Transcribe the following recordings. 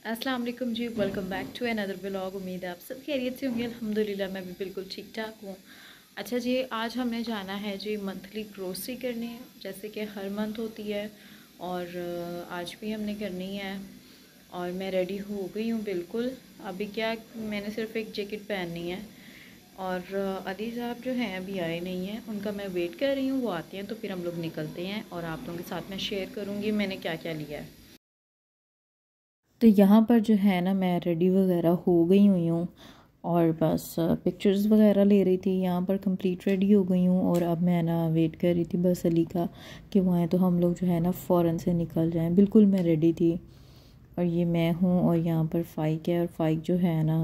अस्सलाम वालेकुम जी, welcome back to another vlog. उम्मीद है आप सब खैरियत से होंगे। अल्हम्दुलिल्लाह मैं भी बिल्कुल ठीक ठाक हूँ। अच्छा जी, आज हमने जाना है जी मंथली ग्रोसरी करने, जैसे कि हर मंथ होती है और आज भी हमने करनी है। और मैं रेडी हो गई हूँ बिल्कुल। अभी क्या, मैंने सिर्फ एक जैकेट पहननी है और अली साहब जो हैं अभी आए नहीं हैं, उनका मैं वेट कर रही हूँ। वो आते हैं तो फिर हम लोग निकलते हैं और आप लोगों के साथ में शेयर करूँगी मैंने क्या क्या लिया है। तो यहाँ पर जो है ना, मैं रेडी वगैरह हो गई हुई हूँ और बस पिक्चर्स वगैरह ले रही थी। यहाँ पर कंप्लीट रेडी हो गई हूँ और अब मैं ना वेट कर रही थी बस अली का कि वो आए तो हम लोग जो है ना फ़ौरन से निकल जाएं। बिल्कुल मैं रेडी थी। और ये मैं हूँ और यहाँ पर फ़ाइक है और फ़ाइक जो है ना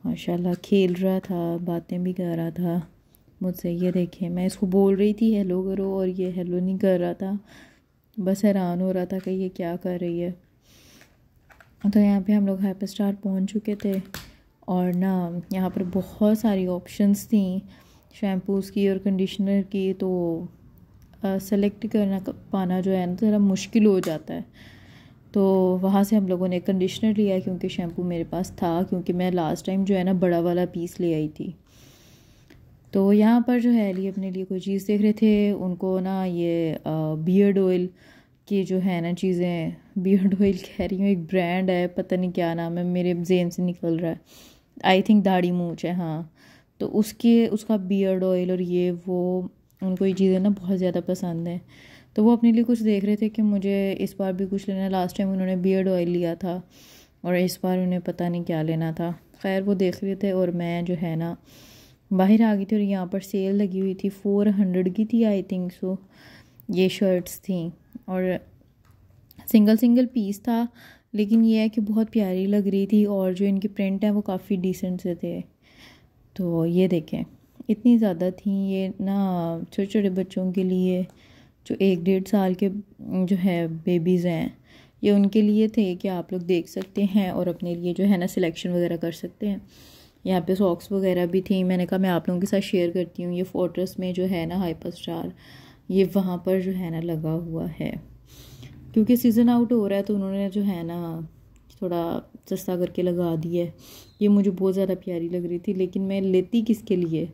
माशाल्लाह खेल रहा था, बातें भी कर रहा था मुझसे। ये देखें, मैं इसको बोल रही थी हेलो करो और ये हेलो नहीं कर रहा था, बस हैरान हो रहा था कि ये क्या कर रही है। तो यहाँ पे हम लोग हाइपर स्टार पहुँच चुके थे और ना यहाँ पर बहुत सारी ऑप्शंस थी शैम्पूज़ की और कंडीशनर की। तो सेलेक्ट करना पाना जो है ना ज़रा मुश्किल हो जाता है। तो वहाँ से हम लोगों ने कंडीशनर लिया क्योंकि शैम्पू मेरे पास था, क्योंकि मैं लास्ट टाइम जो है ना बड़ा वाला पीस ले आई थी। तो यहाँ पर जो है लिए अपने लिए कोई चीज़ देख रहे थे, उनको ना ये बियर्ड ऑयल की जो है ना चीज़ें, बियर्ड ऑयल कह रही हूँ, एक ब्रांड है, पता नहीं क्या नाम है, मेरे जेन से निकल रहा है, आई थिंक दाढ़ी मूंछ है, हाँ। तो उसका बियर्ड ऑयल और ये वो, उनको ये चीज़ें ना बहुत ज़्यादा पसंद है। तो वो अपने लिए कुछ देख रहे थे कि मुझे इस बार भी कुछ लेना है। लास्ट टाइम उन्होंने बियर्ड ऑयल लिया था और इस बार उन्हें पता नहीं क्या लेना था। खैर वो देख रहे थे और मैं जो है ना बाहर आ गई थी और यहाँ पर सेल लगी हुई थी, 400 की थी आई थिंक सो। ये शर्ट्स थी और सिंगल सिंगल पीस था, लेकिन ये है कि बहुत प्यारी लग रही थी और जो इनकी प्रिंट है वो काफ़ी डिसेंट से थे। तो ये देखें, इतनी ज़्यादा थी ये ना छोटे छोटे बच्चों के लिए, जो 1-1.5 साल के जो है बेबीज़ हैं, ये उनके लिए थे कि आप लोग देख सकते हैं और अपने लिए जो है ना सिलेक्शन वगैरह कर सकते हैं। यहाँ पे सॉक्स वगैरह भी थी। मैंने कहा मैं आप लोगों के साथ शेयर करती हूँ। ये फोर्ट्रेस में जो है ना हाइपर स्टार, ये वहाँ पर जो है ना लगा हुआ है, क्योंकि सीज़न आउट हो रहा है तो उन्होंने जो है ना थोड़ा सस्ता करके लगा दी है। ये मुझे बहुत ज़्यादा प्यारी लग रही थी, लेकिन मैं लेती किसके लिए,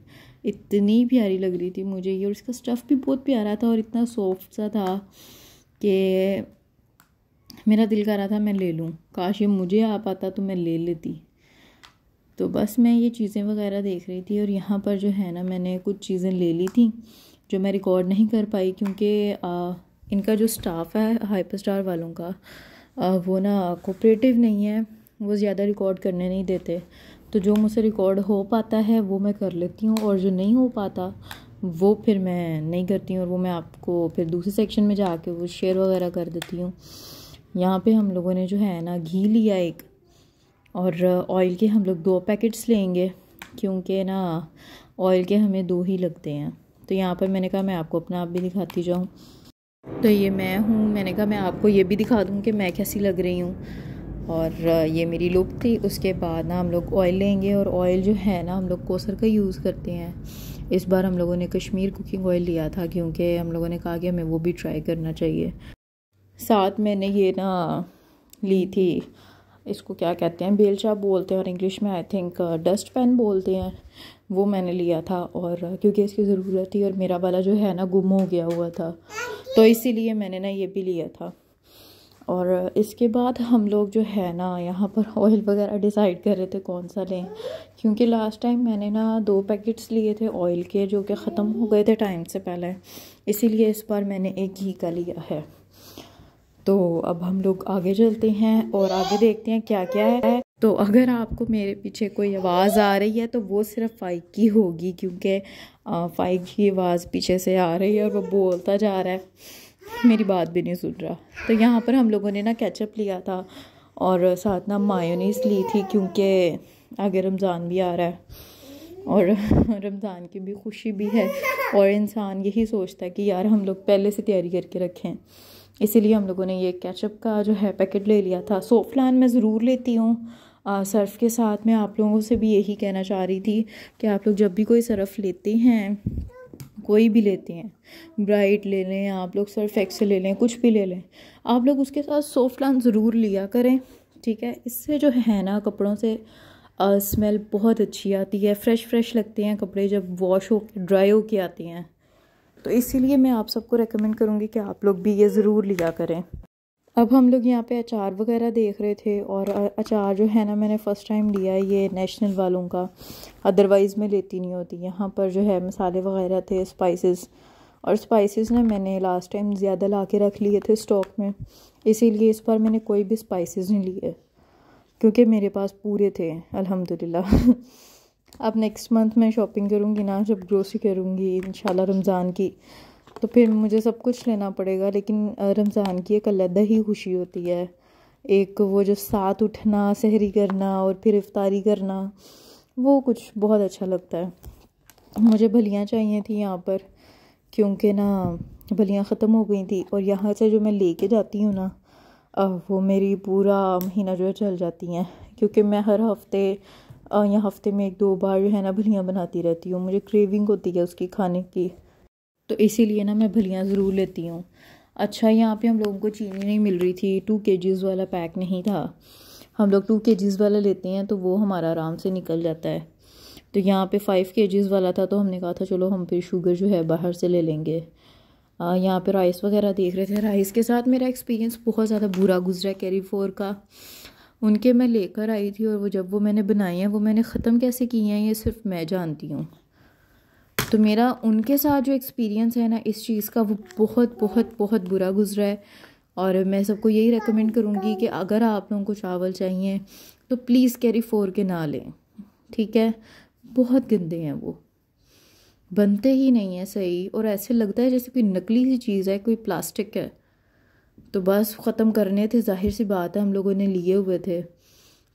इतनी प्यारी लग रही थी मुझे ये। और इसका स्टफ़ भी बहुत प्यारा था और इतना सॉफ्ट सा था कि मेरा दिल कर रहा था मैं ले लूँ। काश ये मुझे आ पाता तो मैं ले लेती। तो बस मैं ये चीज़ें वगैरह देख रही थी और यहाँ पर जो है ना मैंने कुछ चीज़ें ले ली थी जो मैं रिकॉर्ड नहीं कर पाई, क्योंकि इनका जो स्टाफ है हाइपर स्टार वालों का वो ना कोऑपरेटिव नहीं है, वो ज़्यादा रिकॉर्ड करने नहीं देते। तो जो मुझसे रिकॉर्ड हो पाता है वो मैं कर लेती हूँ और जो नहीं हो पाता वो फिर मैं नहीं करती हूँ और वो मैं आपको फिर दूसरे सेक्शन में जाके वो शेयर वगैरह कर देती हूँ। यहाँ पे हम लोगों ने जो है ना घी लिया एक, और ऑयल के हम लोग 2 पैकेट्स लेंगे क्योंकि ना ऑयल के हमें 2 ही लगते हैं। तो यहाँ पर मैंने कहा मैं आपको अपना आप भी दिखाती जाऊँ। तो ये मैं हूँ, मैंने कहा मैं आपको ये भी दिखा दूँ कि मैं कैसी लग रही हूँ। और ये मेरी लुक थी। उसके बाद ना हम लोग ऑयल लेंगे और ऑयल जो है ना हम लोग कोसर का यूज़ करते हैं। इस बार हम लोगों ने कश्मीर कुकिंग ऑयल लिया था क्योंकि हम लोगों ने कहा कि हमें वो भी ट्राई करना चाहिए। साथ मैंने ये ना ली थी, इसको क्या कहते हैं, बेलचा बोलते हैं और इंग्लिश में आई थिंक डस्ट पैन बोलते हैं, वो मैंने लिया था। और क्योंकि इसकी ज़रूरत थी और मेरा वाला जो है ना गुम हो गया हुआ था, तो इसीलिए मैंने ना ये भी लिया था। और इसके बाद हम लोग जो है ना यहाँ पर ऑयल वगैरह डिसाइड कर रहे थे कौन सा लें, क्योंकि लास्ट टाइम मैंने ना 2 पैकेट्स लिए थे ऑयल के जो कि ख़त्म हो गए थे टाइम से पहले, इसीलिए इस बार मैंने एक घी का लिया है। तो अब हम लोग आगे चलते हैं और आगे देखते हैं क्या क्या है। तो अगर आपको मेरे पीछे कोई आवाज़ आ रही है तो वो सिर्फ फ़ाइक की होगी, क्योंकि फ़ाइक की आवाज़ पीछे से आ रही है और वो बोलता जा रहा है, मेरी बात भी नहीं सुन रहा। तो यहाँ पर हम लोगों ने ना केचप लिया था और साथ ना मायोनीज़ ली थी, क्योंकि आगे रमज़ान भी आ रहा है और रमज़ान की भी खुशी भी है और इंसान यही सोचता है कि यार हम लोग पहले से तैयारी करके रखें। इसीलिए हम लोगों ने ये केचप का जो है पैकेट ले लिया था। सोफ़लान मैं ज़रूर लेती हूँ सर्फ़ के साथ। मैं आप लोगों से भी यही कहना चाह रही थी कि आप लोग जब भी कोई सर्फ़ लेते हैं, कोई भी लेते हैं, ब्राइट ले लें आप लोग, सर्फ एक्सेल ले लें, कुछ भी ले लें, आप लोग उसके साथ सोफ़लान ज़रूर लिया करें, ठीक है। इससे जो है ना कपड़ों से स्मेल बहुत अच्छी आती है, फ्रेश लगते हैं कपड़े जब वॉश हो ड्राई हो के आते हैं। तो इसीलिए मैं आप सबको रेकमेंड करूँगी कि आप लोग भी ये ज़रूर लिया करें। अब हम लोग यहाँ पे अचार वगैरह देख रहे थे, और अचार जो है ना मैंने फ़र्स्ट टाइम लिया है ये नेशनल वालों का, अदरवाइज़ मैं लेती नहीं होती। यहाँ पर जो है मसाले वगैरह थे, स्पाइसेस, और स्पाइसेस ना मैंने लास्ट टाइम ज़्यादा ला के रख लिए थे स्टॉक में, इसीलिए इस बार मैंने कोई भी स्पाइसेस नहीं लिए क्योंकि मेरे पास पूरे थे अल्हम्दुलिल्लाह। अब नेक्स्ट मंथ मैं शॉपिंग करूँगी ना, जब ग्रोसरी करूँगी इंशाल्लाह रमज़ान की, तो फिर मुझे सब कुछ लेना पड़ेगा। लेकिन रमज़ान की एक अलग ही खुशी होती है, एक वो जो साथ उठना, सहरी करना और फिर इफ्तारी करना, वो कुछ बहुत अच्छा लगता है। मुझे भलियाँ चाहिए थी यहाँ पर, क्योंकि ना भलियाँ ख़त्म हो गई थी, और यहाँ से जो मैं लेके जाती हूँ ना वो मेरी पूरा महीना जो है चल जाती हैं, क्योंकि मैं हर हफ्ते या हफ्ते में 1-2 बार जो है ना भलियाँ बनाती रहती हूँ। मुझे क्रेविंग होती है उसकी खाने की, तो इसीलिए ना मैं भलियाँ ज़रूर लेती हूँ। अच्छा, यहाँ पे हम लोगों को चीनी नहीं मिल रही थी, 2 kgs वाला पैक नहीं था। हम लोग 2 kgs वाला लेते हैं तो वो हमारा आराम से निकल जाता है। तो यहाँ पे 5 kgs वाला था, तो हमने कहा था चलो हम फिर शुगर जो है बाहर से ले लेंगे। यहाँ पे राइस वगैरह देख रहे थे। राइस के साथ मेरा एक्सपीरियंस बहुत ज़्यादा बुरा गुजरा कैरी 4 का। उनके मैं लेकर आई थी, और जब वो मैंने बनाए हैं वो मैंने ख़त्म कैसे किए हैं ये सिर्फ मैं जानती हूँ। तो मेरा उनके साथ जो एक्सपीरियंस है ना इस चीज़ का, वो बहुत बहुत बहुत बुरा गुजरा है। और मैं सबको यही रेकमेंड करूँगी कि अगर आप लोगों को चावल चाहिए तो प्लीज़ कैरी 4 के ना लें, ठीक है। बहुत गंदे हैं, वो बनते ही नहीं है सही, और ऐसे लगता है जैसे कोई नकली सी चीज़ है, कोई प्लास्टिक है। तो बस ख़त्म करने थे, जाहिर सी बात है हम लोगों ने लिए हुए थे,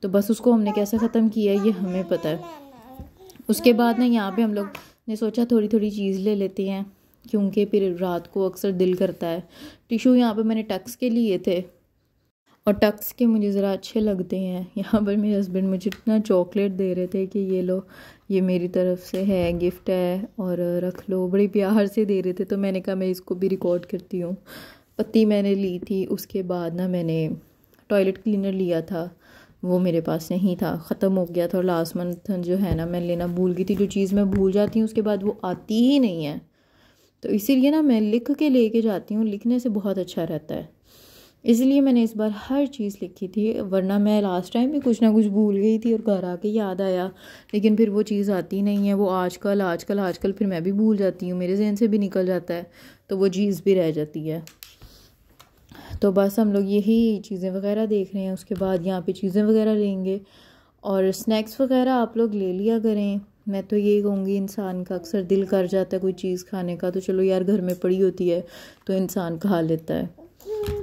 तो बस उसको हमने कैसे ख़त्म किया ये हमें पता है। उसके बाद ना यहाँ पे हम लोग ने सोचा थोड़ी थोड़ी चीज़ ले लेते हैं, क्योंकि फिर रात को अक्सर दिल करता है। टिशू यहाँ पे मैंने टक्स के लिए थे, और टक्स के मुझे ज़रा अच्छे लगते हैं। यहाँ पर मेरे हस्बैंड मुझे इतना चॉकलेट दे रहे थे कि ये लो, ये मेरी तरफ से है, गिफ्ट है और रख लो, बड़ी प्यार से दे रहे थे। तो मैंने कहा मैं इसको भी रिकॉर्ड करती हूँ। पत्ती मैंने ली थी, उसके बाद ना मैंने टॉयलेट क्लीनर लिया था, वो मेरे पास नहीं था, ख़त्म हो गया था। और लास्ट मंथ जो है ना मैं लेना भूल गई थी। जो चीज़ मैं भूल जाती हूँ उसके बाद वो आती ही नहीं है, तो इसीलिए ना मैं लिख के लेके जाती हूँ, लिखने से बहुत अच्छा रहता है। इसलिए मैंने इस बार हर चीज़ लिखी थी, वरना मैं लास्ट टाइम भी कुछ ना कुछ भूल गई थी और घर आके याद आया, लेकिन फिर वो चीज़ आती नहीं है। वो आजकल फिर मैं भी भूल जाती हूँ, मेरे जहन से भी निकल जाता है, तो वो चीज़ भी रह जाती है। तो बस हम लोग यही चीज़ें वगैरह देख रहे हैं। उसके बाद यहाँ पे चीज़ें वगैरह लेंगे, और स्नैक्स वगैरह आप लोग ले लिया करें। मैं तो यही कहूँगी, इंसान का अक्सर दिल कर जाता है कोई चीज़ खाने का, तो चलो यार घर में पड़ी होती है तो इंसान खा लेता है,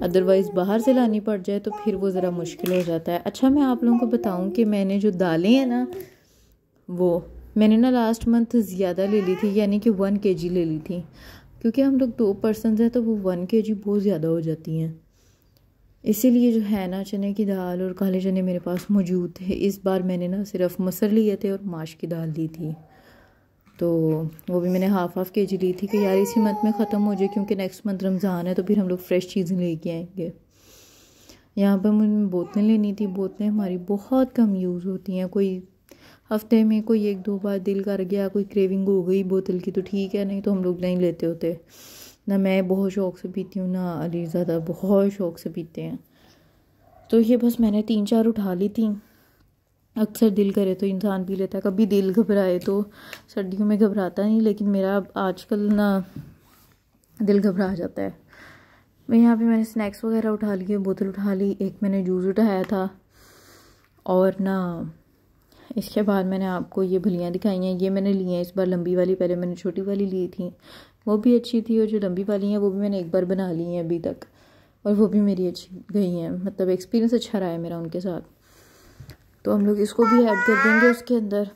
अदरवाइज़ बाहर से लानी पड़ जाए तो फिर वो ज़रा मुश्किल हो जाता है। अच्छा, मैं आप लोगों को बताऊं कि मैंने जो दालें हैं ना, वो मैंने ना लास्ट मंथ ज़्यादा ले ली थी, यानी कि 1 kg ले ली थी, क्योंकि हम लोग 2 पर्सन हैं तो वो 1 kg बहुत ज़्यादा हो जाती हैं। इसीलिए जो है ना चने की दाल और काले चने मेरे पास मौजूद थे। इस बार मैंने ना सिर्फ मसर लिए थे और माश की दाल ली थी, तो वो भी मैंने हाफ़ kg ली थी कि यार इसी मंथ में ख़त्म हो जाए, क्योंकि नेक्स्ट मंथ रमज़ान है तो फिर हम लोग फ्रेश चीज़ें लेके आएंगे। यहाँ पर मुझे बोतलें लेनी थी। बोतलें हमारी बहुत कम यूज़ होती हैं, कोई हफ्ते में कोई 1-2 बार दिल कर गया, कोई क्रेविंग हो गई बोतल की तो ठीक है, नहीं तो हम लोग नहीं लेते होते। ना मैं बहुत शौक़ से पीती हूँ, ना अली ज़्यादा बहुत शौक़ से पीते हैं। तो ये बस मैंने 3-4 उठा ली थी। अक्सर दिल करे तो इंसान पी लेता है, कभी दिल घबराए तो, सर्दियों में घबराता नहीं, लेकिन मेरा आजकल ना दिल घबरा जाता है। मैं यहाँ पे मैंने स्नैक्स वगैरह उठा लिए, बोतल उठा ली, एक मैंने जूस उठाया था, और ना इसके बाद मैंने आपको ये भलियाँ दिखाई हैं। ये मैंने ली हैं इस बार लंबी वाली, पहले मैंने छोटी वाली ली थी, वो भी अच्छी थी, और जो लंबी वाली हैं वो भी मैंने एक बार बना ली हैं अभी तक, और वो भी मेरी अच्छी गई हैं, मतलब एक्सपीरियंस अच्छा रहा है मेरा उनके साथ। तो हम लोग इसको भी ऐड कर देंगे उसके अंदर।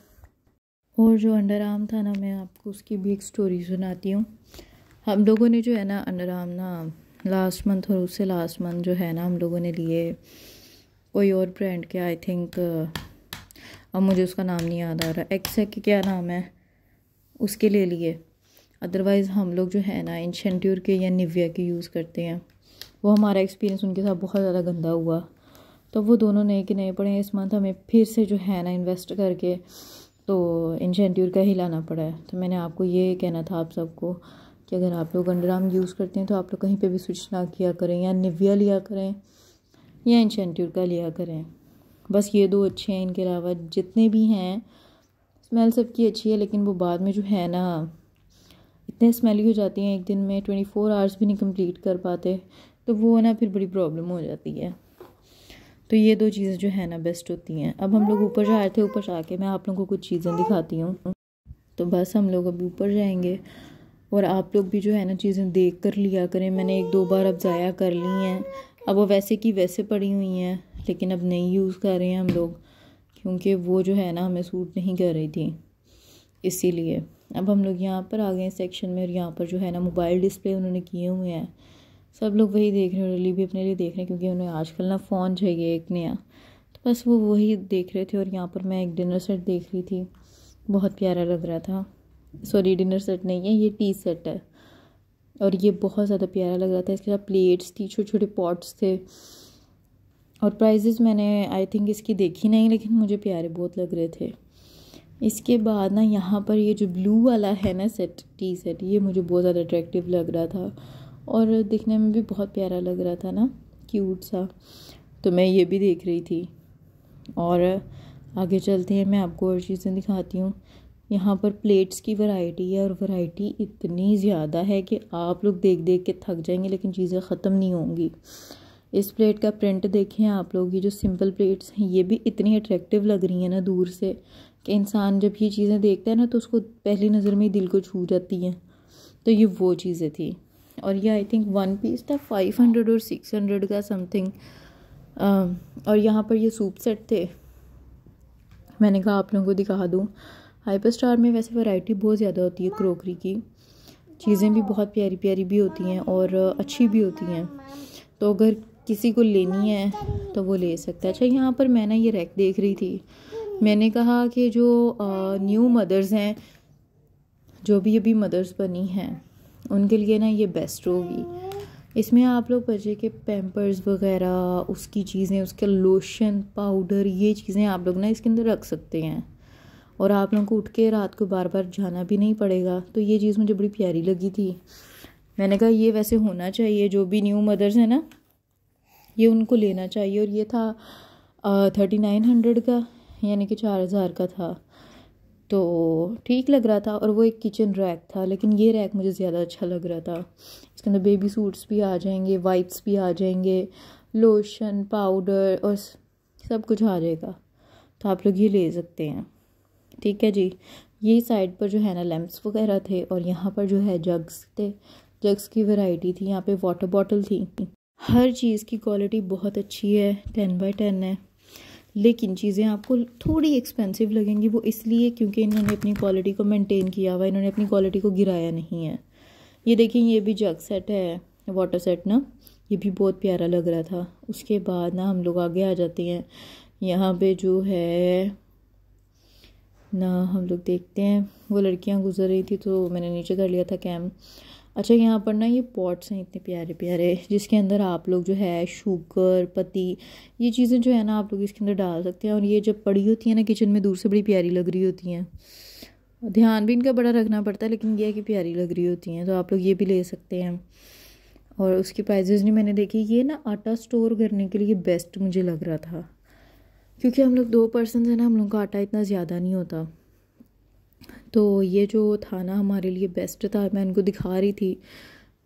और जो अंडर आर्म था ना, मैं आपको उसकी भी एक स्टोरी सुनाती हूँ। हम लोगों ने जो है ना अंडर आर्म ना लास्ट मंथ और उससे लास्ट मंथ जो है ना हम लोगों ने लिए कोई और ब्रांड के, आई थिंक अब मुझे उसका नाम नहीं याद आ रहा, एक्सेक क्या नाम है, उसके ले लिए। अदरवाइज़ हम लोग जो है ना इंशेंट्योर के या निविया के यूज़ करते हैं। वो हमारा एक्सपीरियंस उनके साथ बहुत ज़्यादा गंदा हुआ, तो वो दोनों नए के नए पड़े हैं। इस मंथ हमें फिर से जो है ना इन्वेस्ट करके तो एनचेंट्योर का ही लाना पड़ा है। तो मैंने आपको ये कहना था आप सबको कि अगर आप लोग अंडर आर्म यूज़ करते हैं तो आप लोग कहीं पे भी स्विच ना किया करें, या निविया लिया करें या एनचेंट्योर का लिया करें। बस ये दो अच्छे हैं, इनके अलावा जितने भी हैं स्मेल सबकी अच्छी है, लेकिन वो बाद में जो है ना इतने स्मेली हो जाती हैं, एक दिन में 24 आवर्स भी नहीं कंप्लीट कर पाते, तो वो ना फिर बड़ी प्रॉब्लम हो जाती है। तो ये दो चीज़ें जो है ना बेस्ट होती हैं। अब हम लोग ऊपर जा रहे थे, ऊपर जाके मैं आप लोगों को कुछ चीज़ें दिखाती हूँ। तो बस हम लोग अभी ऊपर जाएंगे और आप लोग भी जो है ना चीज़ें देख कर लिया करें। मैंने 1-2 बार अब ज़ाया कर ली हैं, अब वो वैसे की वैसे पड़ी हुई हैं, लेकिन अब नहीं यूज़ कर रहे हैं हम लोग, क्योंकि वो जो है ना हमें सूट नहीं कर रही थी, इसीलिए। अब हम लोग यहाँ पर आ गए हैं सेक्शन में, और यहाँ पर जो है ना मोबाइल डिस्प्ले उन्होंने किए हुए हैं। सब लोग वही देख रहे हैं, रली भी अपने लिए देख रहे हैं, क्योंकि उन्हें आजकल ना फ़ोन चाहिए एक नया, तो बस वो वही देख रहे थे। और यहाँ पर मैं एक डिनर सेट देख रही थी, बहुत प्यारा लग रहा था। सॉरी, डिनर सेट नहीं है, ये टी सेट है, और ये बहुत ज़्यादा प्यारा लग रहा था। इसके साथ प्लेट्स थी, छोटे छोटे पॉट्स थे, और प्राइजेस मैंने आई थिंक इसकी देखी नहीं, लेकिन मुझे प्यारे बहुत लग रहे थे। इसके बाद ना यहाँ पर ये जो ब्लू वाला है ना सेट, टी सेट, ये मुझे बहुत ज़्यादा अट्रैक्टिव लग रहा था और दिखने में भी बहुत प्यारा लग रहा था ना, क्यूट सा। तो मैं ये भी देख रही थी। और आगे चलते हैं, मैं आपको और चीज़ें दिखाती हूँ। यहाँ पर प्लेट्स की वैरायटी है, और वैरायटी इतनी ज़्यादा है कि आप लोग देख देख के थक जाएंगे, लेकिन चीज़ें ख़त्म नहीं होंगी। इस प्लेट का प्रिंट देखें आप लोग, ये जो सिंपल प्लेट्स हैं ये भी इतनी अट्रैक्टिव लग रही हैं ना दूर से, कि इंसान जब ये चीज़ें देखता है ना तो उसको पहली नज़र में ही दिल को छू जाती हैं। तो ये वो चीज़ें थी, और ये आई थिंक 1 पीस था 500 और 600 का समथिंग। और यहाँ पर ये सूप सेट थे, मैंने कहा आप लोगों को दिखा दूँ। हाइपर स्टार में वैसे वैरायटी बहुत ज़्यादा होती है क्रोकरी की, चीज़ें भी बहुत प्यारी प्यारी भी होती हैं और अच्छी भी होती हैं, तो अगर किसी को लेनी है तो वो ले सकता है। अच्छा, यहाँ पर मैं ना ये रैक देख रही थी, मैंने कहा कि जो न्यू मदर्स हैं, जो भी अभी मदर्स बनी हैं, उनके लिए ना ये बेस्ट होगी। इसमें आप लोग बच्चे के पैम्पर्स वगैरह, उसकी चीज़ें, उसका लोशन, पाउडर, ये चीज़ें आप लोग ना इसके अंदर रख सकते हैं, और आप लोगों को उठ के रात को बार बार जाना भी नहीं पड़ेगा। तो ये चीज़ मुझे बड़ी प्यारी लगी थी। मैंने कहा ये वैसे होना चाहिए, जो भी न्यू मदर्स हैं ना ये उनको लेना चाहिए। और ये था 3900 का, यानी कि 4000 का था, तो ठीक लग रहा था। और वो एक किचन रैक था, लेकिन ये रैक मुझे ज़्यादा अच्छा लग रहा था। इसके अंदर बेबी सूट्स भी आ जाएंगे, वाइप्स भी आ जाएंगे, लोशन, पाउडर और सब कुछ आ जाएगा, तो आप लोग ये ले सकते हैं। ठीक है जी। ये साइड पर जो है ना लैंप्स वगैरह थे, और यहाँ पर जो है जग्स थे, जग्स की वैरायटी थी। यहाँ पे वाटर बॉटल थी। हर चीज़ की क्वालिटी बहुत अच्छी है, 10/10 है, लेकिन चीज़ें आपको थोड़ी एक्सपेंसिव लगेंगी। वो इसलिए क्योंकि इन्होंने अपनी क्वालिटी को मेंटेन किया हुआ है, इन्होंने अपनी क्वालिटी को गिराया नहीं है। ये देखिए, ये भी जग सेट है, वाटर सेट ना, ये भी बहुत प्यारा लग रहा था। उसके बाद ना हम लोग आगे आ जाते हैं। यहाँ पे जो है ना हम लोग देखते हैं, वो लड़कियाँ गुजर रही थी तो मैंने नीचे कर लिया था कैम। अच्छा, यहाँ पर ना ये पॉट्स हैं इतने प्यारे प्यारे, जिसके अंदर आप लोग जो है शुगर, पत्ती, ये चीज़ें जो है ना आप लोग इसके अंदर डाल सकते हैं। और ये जब पड़ी होती है ना किचन में, दूर से बड़ी प्यारी लग रही होती हैं। ध्यान भी इनका बड़ा रखना पड़ता है, लेकिन ये है कि प्यारी लग रही होती हैं, तो आप लोग ये भी ले सकते हैं। और उसकी प्राइजेज़ नहीं मैंने देखी। ये ना आटा स्टोर करने के लिए बेस्ट मुझे लग रहा था, क्योंकि हम लोग 2 पर्सन हैं ना, हम लोग का आटा इतना ज़्यादा नहीं होता। तो ये जो था ना हमारे लिए बेस्ट था। मैं इनको दिखा रही थी,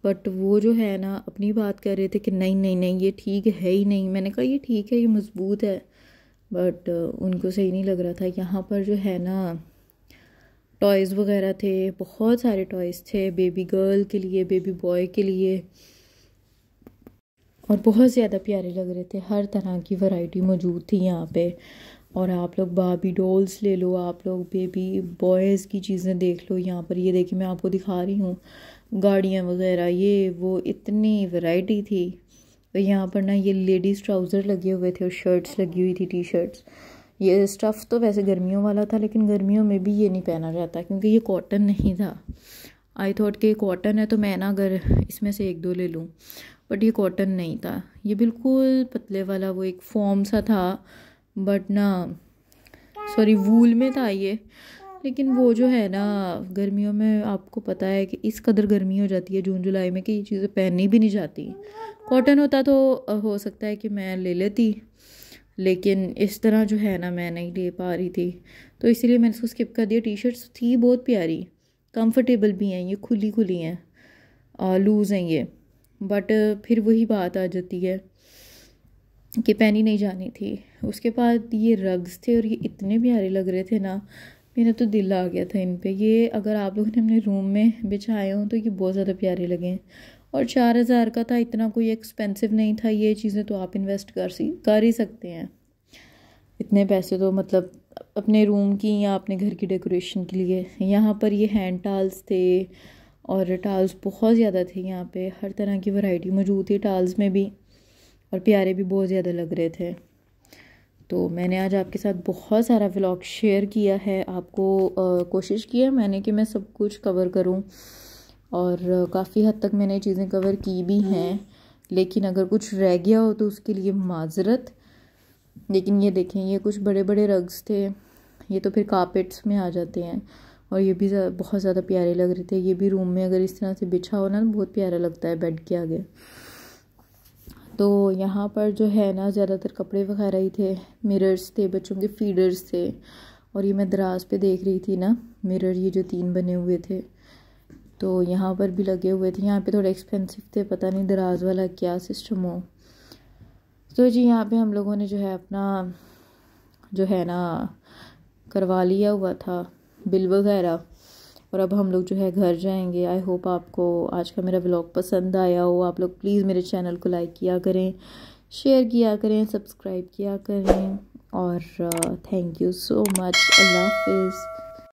बट वो जो है ना अपनी बात कर रहे थे कि नहीं नहीं नहीं ये ठीक है ही नहीं। मैंने कहा ये ठीक है, ये मज़बूत है, बट उनको सही नहीं लग रहा था। यहाँ पर जो है ना टॉयज़ वगैरह थे, बहुत सारे टॉयज़ थे, बेबी गर्ल के लिए, बेबी बॉय के लिए, और बहुत ज़्यादा प्यारे लग रहे थे। हर तरह की वैरायटी मौजूद थी यहाँ पे। और आप लोग बाबी डॉल्स ले लो, आप लोग बेबी बॉयज़ की चीज़ें देख लो। यहाँ पर ये देखिए, मैं आपको दिखा रही हूँ, गाड़ियाँ वगैरह, ये वो, इतनी वैरायटी थी। तो यहाँ पर ना ये लेडीज़ ट्राउज़र लगे हुए थे और शर्ट्स लगी हुई थी, टी शर्ट्स। ये स्टफ़ तो वैसे गर्मियों वाला था, लेकिन गर्मियों में भी ये नहीं पहना जाता, क्योंकि ये कॉटन नहीं था। आई थॉट कि कॉटन है तो मैं ना अगर इसमें से 1-2 ले लूँ। बट ये कॉटन नहीं था, ये बिल्कुल पतले वाला वो एक फॉर्म सा था, बट ना सॉरी वूल में था ये। लेकिन वो जो है ना गर्मियों में आपको पता है कि इस कदर गर्मी हो जाती है जून जुलाई में कि ये चीज़ें पहननी भी नहीं जाती। कॉटन होता तो हो सकता है कि मैं ले लेती, लेकिन इस तरह जो है ना मैं नहीं ले पा रही थी, तो इसीलिए मैंने इसको स्किप कर दिया। टी शर्ट्स थी बहुत प्यारी, कंफर्टेबल भी हैं, ये खुली खुली हैं, लूज़ हैं ये, बट फिर वही बात आ जाती है कि पहनी नहीं जानी थी। उसके बाद ये रग्स थे और ये इतने प्यारे लग रहे थे ना, मेरा तो दिल आ गया था इन पे। ये अगर आप लोगों ने अपने रूम में बिछाए हों तो ये बहुत ज़्यादा प्यारे लगे। और 4,000 का था, इतना कोई एक्सपेंसिव नहीं था। ये चीज़ें तो आप इन्वेस्ट कर ही सकते हैं, इतने पैसे तो मतलब अपने रूम की या अपने घर की डेकोरेशन के लिए। यहाँ पर ये हैंड टाल्स थे और टाल्स बहुत ज़्यादा थे, यहाँ पे हर तरह की वैरायटी मौजूद थी टाल्स में भी, और प्यारे भी बहुत ज़्यादा लग रहे थे। तो मैंने आज आपके साथ बहुत सारा व्लॉग शेयर किया है, आपको कोशिश की है मैंने कि मैं सब कुछ कवर करूं, और काफ़ी हद तक मैंने चीज़ें कवर की भी हैं। लेकिन अगर कुछ रह गया हो तो उसके लिए माजरत। लेकिन ये देखें, ये कुछ बड़े बड़े रग्स थे, ये तो फिर कारपेट्स में आ जाते हैं, और ये भी बहुत ज़्यादा प्यारे लग रहे थे। ये भी रूम में अगर इस तरह से बिछा हो ना तो बहुत प्यारा लगता है बेड के आगे। तो यहाँ पर जो है ना ज़्यादातर कपड़े वगैरह ही थे, मिरर्स थे, बच्चों के फीडर्स थे, और ये मैं दराज पे देख रही थी ना मिरर, ये जो 3 बने हुए थे, तो यहाँ पर भी लगे हुए थे। यहाँ पे थोड़े एक्सपेंसिव थे, पता नहीं दराज वाला क्या सिस्टम हो। तो जी यहाँ पे हम लोगों ने जो है अपना जो है ना करवा लिया हुआ था बिल वगैरह, और अब हम लोग जो है घर जाएंगे। आई होप आपको आज का मेरा व्लॉग पसंद आया हो। आप लोग प्लीज़ मेरे चैनल को लाइक किया करें, शेयर किया करें, सब्सक्राइब किया करें, और थैंक यू सो मच। अल्लाह हाफिज़।